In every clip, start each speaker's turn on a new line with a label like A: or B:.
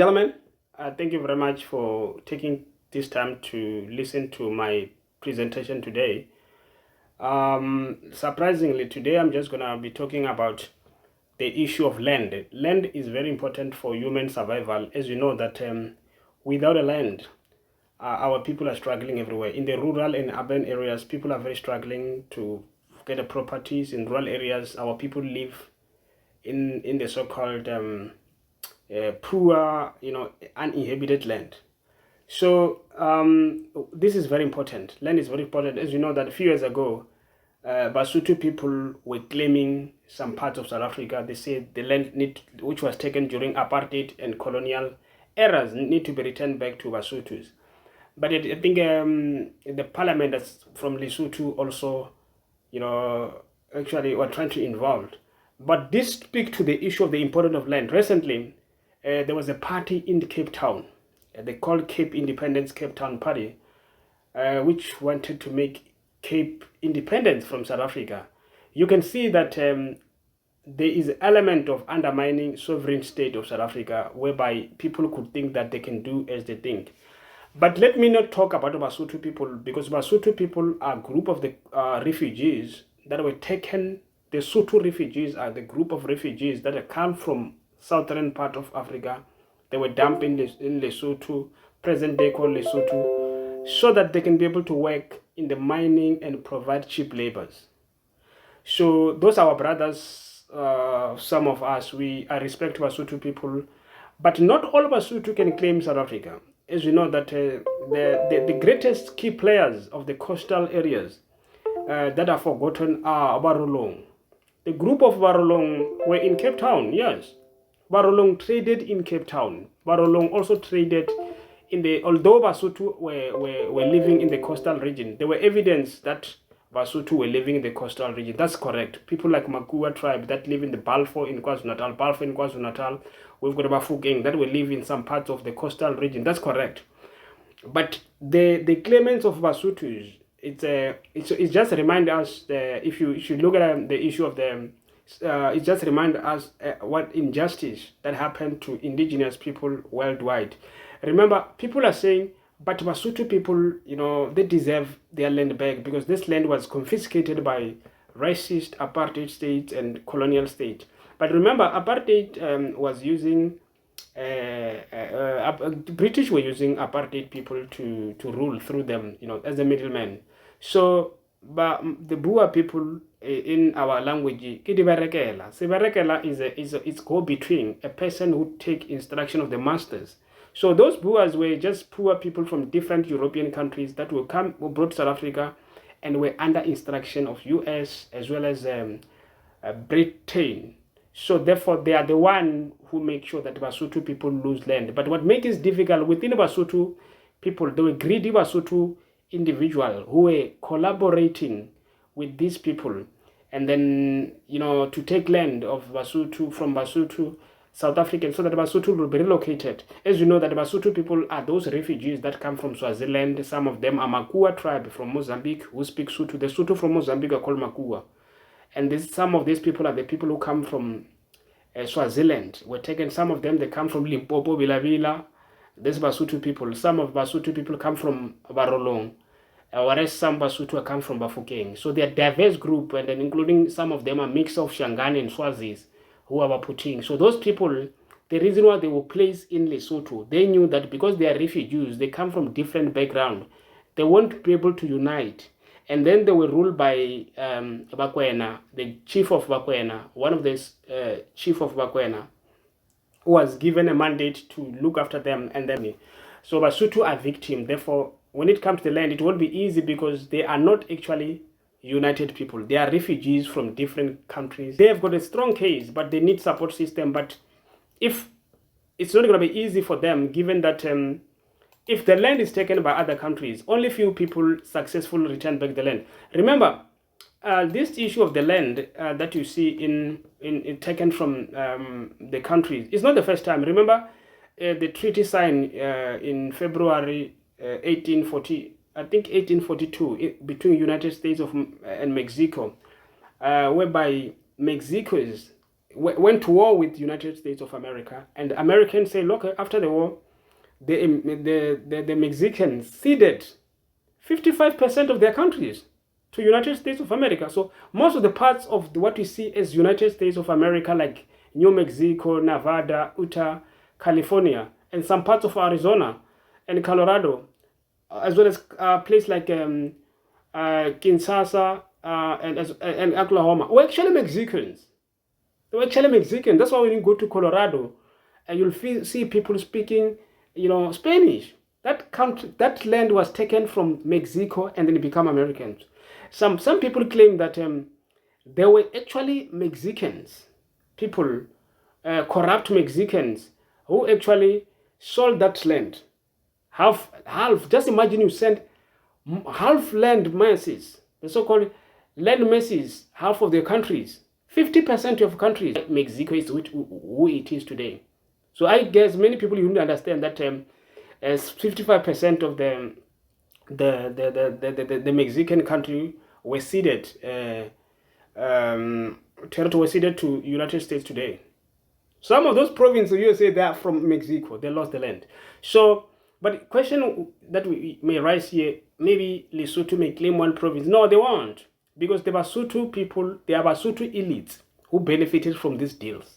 A: Gentlemen, thank you very much for taking this time to listen to my presentation today. Surprisingly, today I'm just going to be talking about the issue of land. Land is very important for human survival. As you know that without a land, our people are struggling everywhere. In the rural and urban areas, people are very struggling to get a properties. In rural areas, our people live in the so-called poor, uninhabited land. So this is very important. Land is very important. As you know that a few years ago, Basotho people were claiming some parts of South Africa. They said the land which was taken during apartheid and colonial eras need to be returned back to Basothos. But I think the parliament that's from Lesotho also, actually were trying to involve. But this speaks to the issue of the importance of land. Recently, there was a party in Cape Town. They called Cape Independence Cape Town Party, which wanted to make Cape independence from South Africa. You can see that there is an element of undermining sovereign state of South Africa, whereby people could think that they can do as they think. But let me not talk about Basotho people, because Basotho people are a group of the refugees that were taken. The Sotho refugees are the group of refugees that come from southern part of Africa. They were dumped in Lesotho, present day called Lesotho, so that they can be able to work in the mining and provide cheap labors. So those are our brothers. Some of us, we respect Basotho people, but not all Basotho can claim South Africa. As you know that the greatest key players of the coastal areas that are forgotten are Barolong. The group of Barolong were in Cape Town, yes. Barolong traded in Cape Town. Barolong also traded although Basotho were living in the coastal region, there were evidence that Basotho were living in the coastal region. That's correct. People like Makua tribe that live in the Balfour in KwaZulu-Natal, we've got Mfecane that will live in some parts of the coastal region. That's correct. But the claimants of Basotho, it's just remind us if you look at the issue of the it just reminds us what injustice that happened to indigenous people worldwide. Remember, people are saying, but Basotho people, they deserve their land back because this land was confiscated by racist apartheid states and colonial state. But remember, apartheid was using British were using apartheid people to rule through them, as a middleman. So, but the Bua people in our language, Sibarekela is go between a person who take instruction of the masters. So those Boers were just poor people from different European countries that were brought to South Africa and were under instruction of US as well as Britain. So therefore, they are the one who make sure that Basotho people lose land. But what makes it difficult within Basotho people, they were greedy Basotho individuals who were collaborating with these people, and then to take land of Basotho from Basotho South African, so that Basotho will be relocated. As you know that Basotho people are those refugees that come from Swaziland. Some of them are Makua tribe from Mozambique who speak Sotho. The Sotho from Mozambique are called Makua. And some of these people are the people who come from Swaziland. Were taken. Some of them, they come from Limpopo, Vila. These Basotho people. Some of Basotho people come from Barolong. Whereas some Basotho come from Mfecane. So they are a diverse group, and then including some of them are mix of Shangani and Swazis who are putting. So those people, the reason why they were placed in Lesotho, they knew that because they are refugees, they come from different background, they won't be able to unite. And then they were ruled by Bakwena, the chief of Bakwena, one of the chief of Bakwena, who was given a mandate to look after them. And then, so Basotho are victim. Therefore, when it comes to the land, it won't be easy because they are not actually united people. They are refugees from different countries. They have got a strong case, but they need support system. But if it's not going to be easy for them, given that if the land is taken by other countries, only few people successfully return back the land. Remember, this issue of the land that you see in taken from the countries is not the first time. Remember, the treaty signed in February 1840. I think 1842 between United States and Mexico, whereby Mexico went to war with the United States of America, and the Americans say, look, after the war, the Mexicans ceded 55% of their countries to United States of America. So most of the parts of what we see as United States of America, like New Mexico, Nevada, Utah, California, and some parts of Arizona and Colorado, as well as places like Kansas and Oklahoma, were actually Mexicans. They were actually Mexican. That's why when you go to Colorado, and you'll see people speaking, Spanish. That land was taken from Mexico and then it became Americans. Some people claim that there were actually Mexicans, people, corrupt Mexicans, who actually sold that land. Half. Just imagine you send half land masses, the so-called land masses, half of the countries, 50% of countries. Mexico is who it is today. So I guess many people you need to understand that as 55% of the Mexican country were ceded, territory was ceded to United States today. Some of those provinces, you say they are from Mexico, they lost the land. So, but the question that we may rise here, maybe Lesotho may claim one province. No, they won't, because the Basotho people, they are Basotho elites who benefited from these deals.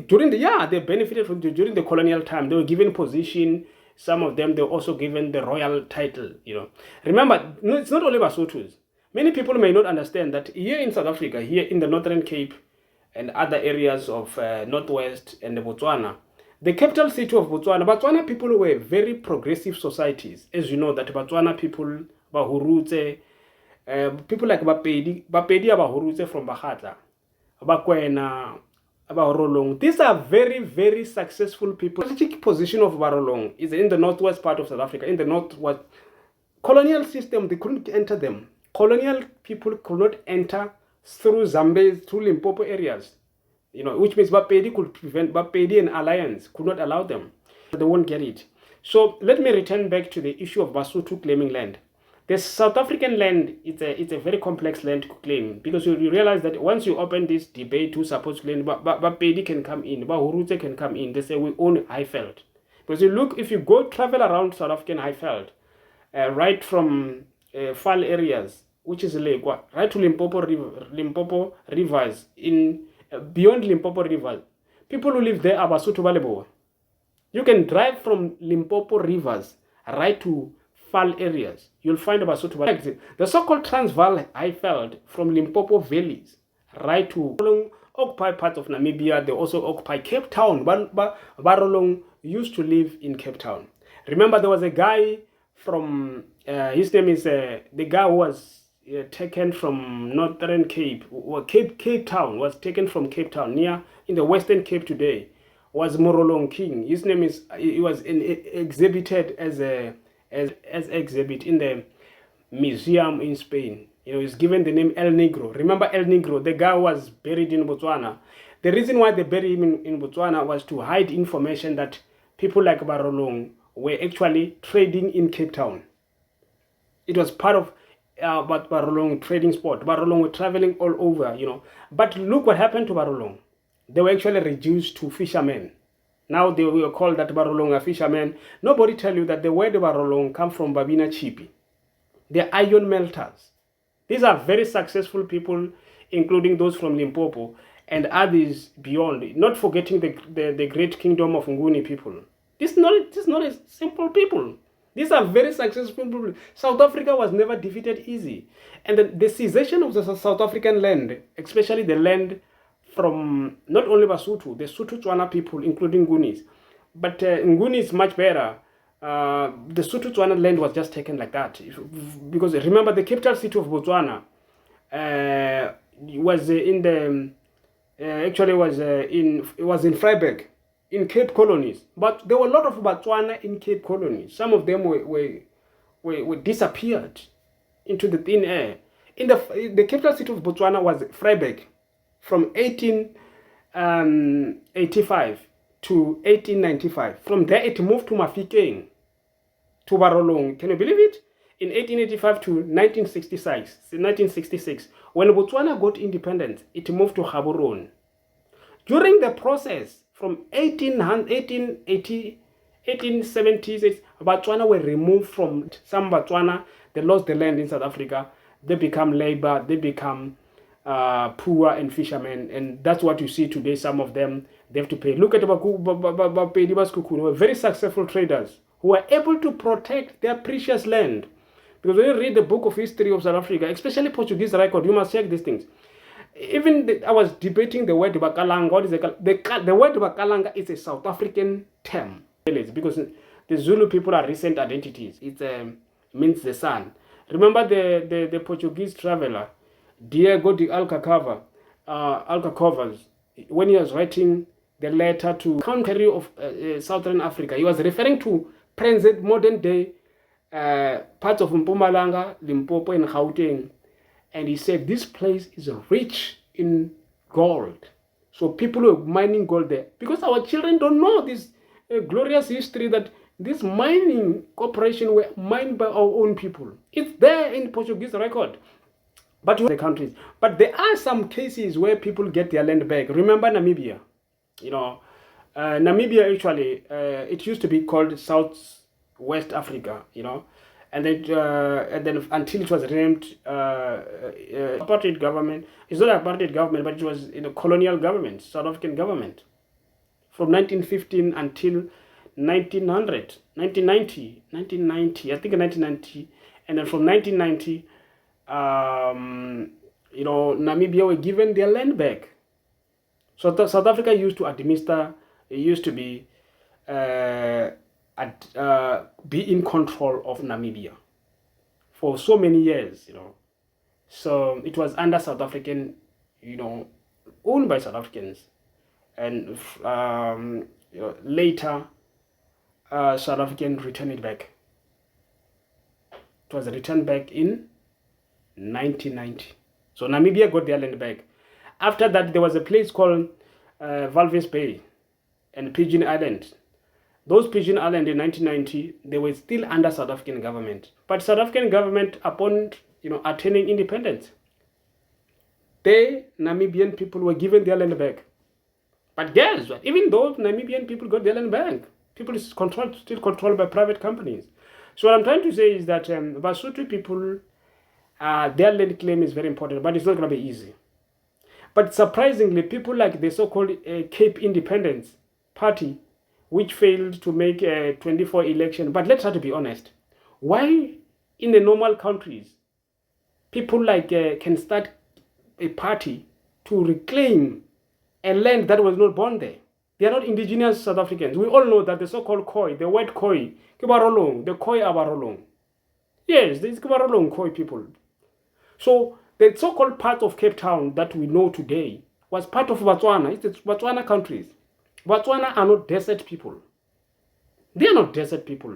A: During they benefited from during the colonial time. They were given position. Some of them, they were also given the royal title. Remember, it's not only Basothos. Many people may not understand that here in South Africa, here in the Northern Cape and other areas of Northwest and Botswana, the capital city of Botswana people were very progressive societies. As you know, that Botswana people, Bahurutse, people like Bapedi Bahurutse from Bagatla, Bakwena, Barolong. These are very, very successful people. The strategic position of Barolong is in the northwest part of South Africa. In the northwest, colonial system, they couldn't enter them. Colonial people could not enter through Zambezi, through Limpopo areas. Which means Bapedi could prevent, Bapedi and Alliance could not allow them. They won't get it. So let me return back to the issue of Basotho claiming land. The South African land, it's a very complex land to claim, because you realize that once you open this debate, who supposed to claim, Bapedi can come in, Bahurutse can come in. They say we own Highveld. Because if you go travel around South African Highveld, right from Fal areas, which is Lekwa, right to Limpopo rivers, beyond Limpopo rivers, people who live there are Basotho Baleboa. You can drive from Limpopo rivers right to Fal areas. You'll find Basotho. The so-called Transvaal Highveld from Limpopo valleys right to occupy parts of Namibia. They also occupy Cape Town. Barolong used to live in Cape Town. Remember, there was a guy from his name is the guy who was taken from Northern Cape, or Cape Town, was taken from Cape Town, near in the Western Cape today, was Morolong King. His name is, he was exhibited as exhibit in the museum in Spain. He's given the name El Negro. Remember El Negro, the guy was buried in Botswana. The reason why they buried him in Botswana was to hide information that people like Barolong were actually trading in Cape Town. It was part of Barolong trading spot. Barolong were traveling all over, But look what happened to Barolong. They were actually reduced to fishermen. Now they were called that Barolong are fishermen. Nobody tell you that the word Barolong come from Babina Chipi. They're iron melters. These are very successful people, including those from Limpopo and others beyond. Not forgetting the great kingdom of Nguni people. This is not a simple people. These are very successful people. South Africa was never defeated easy. And the cessation of the South African land, especially the land from not only Basotho, the Sotho-Tswana people, including Ngunis. But Nguni is much better. The Sotho-Tswana land was just taken like that. Because remember, the capital city of Botswana was in Vryburg, in Cape Colonies. But there were a lot of Botswana in Cape Colonies. Some of them were disappeared into the thin air. The capital city of Botswana was Vryburg. From 1885 to 1895. From there, it moved to Mfecane, to Barolong. Can you believe it? in 1885 to 1966, when Botswana got independence, it moved to Gaborone. During the process, from 1870s, Botswana were removed from some Botswana. They lost the land in South Africa. They become labor. They become poor and fishermen, and that's what you see today. Some of them, they have to pay. Look at the were very successful traders who were able to protect their precious land. Because when you read the book of history of South Africa, especially Portuguese record, you must check these things. Even I was debating the word Bakalanga. What is the word Bakalanga is a South African term, because the Zulu people are recent identities. It means the sun. Remember the Portuguese traveler Diego de Alcacovas, when he was writing the letter to country of Southern Africa, he was referring to present modern day parts of Mpumalanga, Limpopo, and Gauteng. And he said this place is rich in gold. So people were mining gold there. Because our children don't know this glorious history that this mining corporation were mined by our own people. It's there in Portuguese record. But the countries. But there are some cases where people get their land back. Remember Namibia? Namibia actually, it used to be called Southwest Africa, and then until it was renamed apartheid government. It's not apartheid government, but it was colonial government, South African government, from 1915 until 1990, I think 1990, and then from 1990, Namibia were given their land back. So South Africa used to administer. It used to be in control of Namibia for so many years, So it was under South African, owned by South Africans, and later South African returned it back. It was returned back in 1990. So Namibia got their land back. After that, there was a place called Walvis Bay and Pigeon Island. Those Pigeon Island in 1990, they were still under South African government. But South African government, upon attaining independence, the Namibian people were given their land back. But guess what? Even though Namibian people got their land back, people is still controlled by private companies. So what I'm trying to say is that Basotho people, their land claim is very important, but it's not going to be easy. But surprisingly, people like the so-called Cape Independence Party, which failed to make a 24 election. But let's try to be honest. Why in the normal countries, people like can start a party to reclaim a land that was not born there? They are not indigenous South Africans. We all know that the so-called Khoi, the white Khoi, Kibarolong, the Khoi Abarolong. Yes, these Kibarolong Khoi people. So the so-called part of Cape Town that we know today was part of Botswana. It's the Botswana countries. Botswana are not desert people. They are not desert people.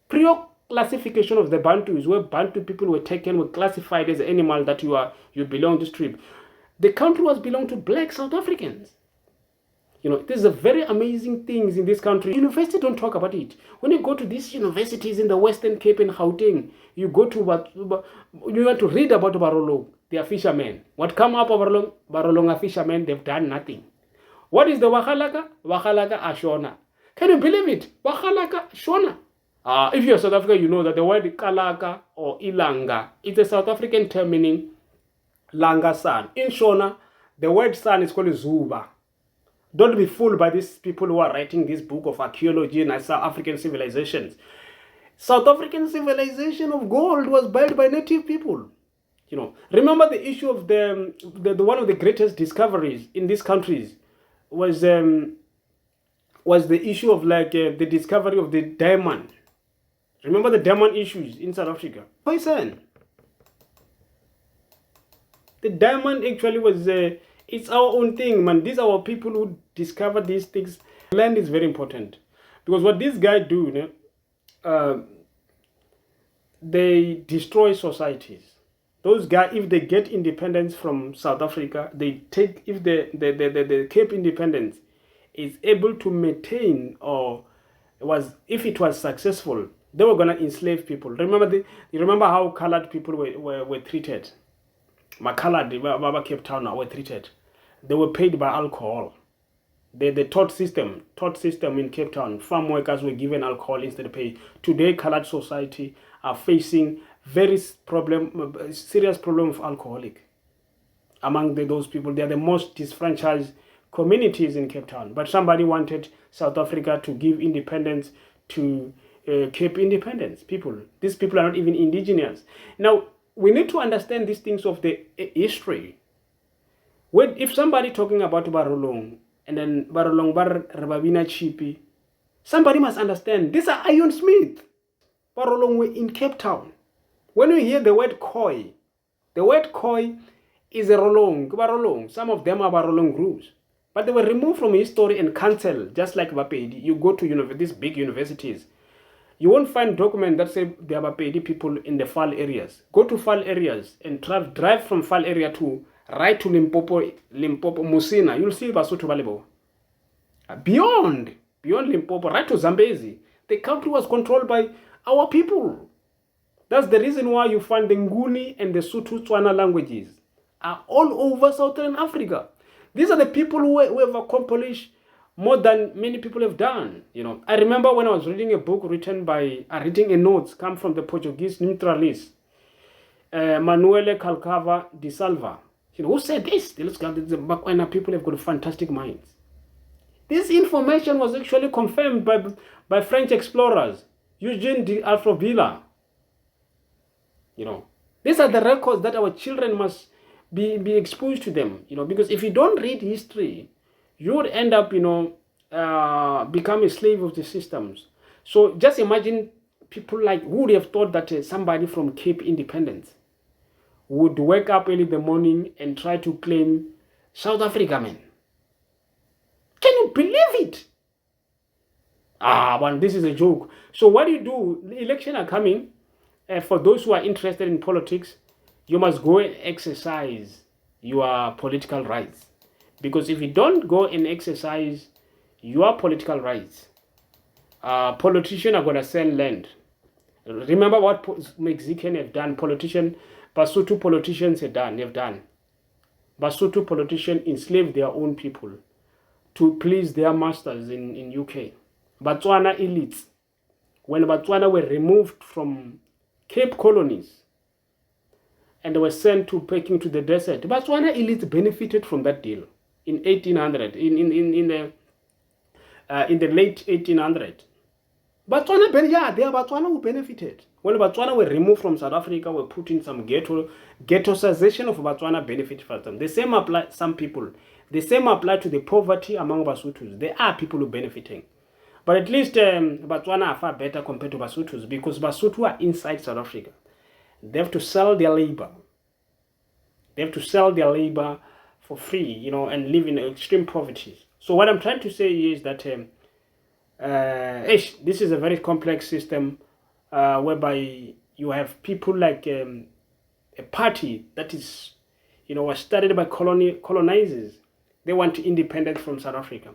A: Prior classification of the Bantus, where Bantu people were classified as an animal that you belong to this tribe. The country was belonged to black South Africans. This is a very amazing things in this country. Universities don't talk about it. When you go to these universities in the Western Cape and Gauteng, you want to read about Barolong. They are fishermen. What come up of Barolong are fishermen. They've done nothing. What is the Wakalaka? Wakalaka Ashona. Can you believe it? Wakalaka Shona. If you're South Africa, you know that the word Kalaka or Ilanga is a South African term meaning Langa sun. In Shona, the word sun is called Zuba. Don't be fooled by these people who are writing this book of archaeology and South African civilizations. South African civilization of gold was built by native people. Remember the issue of the one of the greatest discoveries in these countries was the issue of the discovery of the diamond. Remember the diamond issues in South Africa? Poison. The diamond actually was it's our own thing, man. These are our people who discover these things. Land is very important because what these guys do, they destroy societies. Those guys, if they get independence from South Africa, they take, if the Cape Independence is able to maintain, or if it was successful, They were going to enslave people. You remember how colored people were treated? My colored Cape Town were treated. They were paid by alcohol. The taught system in Cape Town, farm workers were given alcohol instead of pay. Today, colored society are facing serious problem of alcoholic. Among those people, they are the most disfranchised communities in Cape Town. But somebody wanted South Africa to give independence to Cape independence people. These people are not even indigenous. Now, we need to understand these things of the history. If somebody talking about Barolong, and then Barolong Bar Rababina Chipi, somebody must understand, these are Iron Smith. Barolong were in Cape Town. When you hear the word Khoi is a Barolong. Some of them are Barolong groups. But they were removed from history and cancelled, just like Bapedi. You go to these big universities, you won't find documents that say there are Bapedi people in the Fal areas. Go to Fal areas and drive from Fal area to right to Limpopo, Musina. You'll see Basotho Balebo. Beyond Limpopo, right to Zambezi. The country was controlled by our people. That's the reason why you find the Nguni and the Sotho-Tswana languages are all over Southern Africa. These are the people who have accomplished more than many people have done. I remember when I was reading a book reading a notes come from the Portuguese naturalist Manuel Calcava de Salva. Who said this? The Bakwena people have got fantastic minds. This information was actually confirmed by French explorers, Eugene de Alfrovilla. These are the records that our children must be exposed to them. Because if you don't read history, you would end up, become a slave of the systems. So just imagine people who would have thought that somebody from Cape Independence would wake up early in the morning and try to claim South Africa, man. Can you believe it? This is a joke. So what do you do? The elections are coming. For those who are interested in politics, you must go and exercise your political rights. Because if you don't go and exercise your political rights, politicians are going to sell land. Remember what Mfecane have done, Basotho politicians have done. Basotho politicians enslaved their own people to please their masters in UK. Batswana elites, when Batswana were removed from Cape colonies and they were sent to Peking to the desert, Batswana elites benefited from that deal in 1800, in the late 1800s. They are Batswana who benefited. When Batswana were removed from South Africa, were put in some ghettoization of Batswana benefit for them. The same apply some people. The same apply to the poverty among Basothos. There are people who benefiting. But at least Batswana are far better compared to Basothos because Basotho are inside South Africa. They have to sell their labor. They have to sell their labor for free, and live in extreme poverty. So what I'm trying to say is that this is a very complex system whereby you have people like a party that is, was started by colonizers. They want independence from South Africa.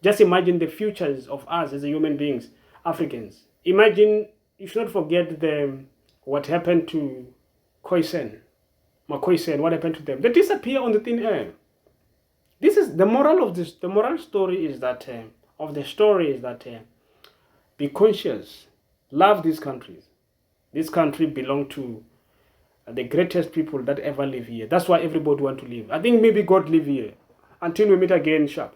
A: Just imagine the futures of us as human beings, Africans. Imagine, you should not forget what happened to Khoisan, what happened to them. They disappear on the thin air. This is the moral of this. The moral story is that be conscious, love these countries. This country belongs to the greatest people that ever live here. That's why everybody want to live. I think maybe God live here. Until we meet again, sharp.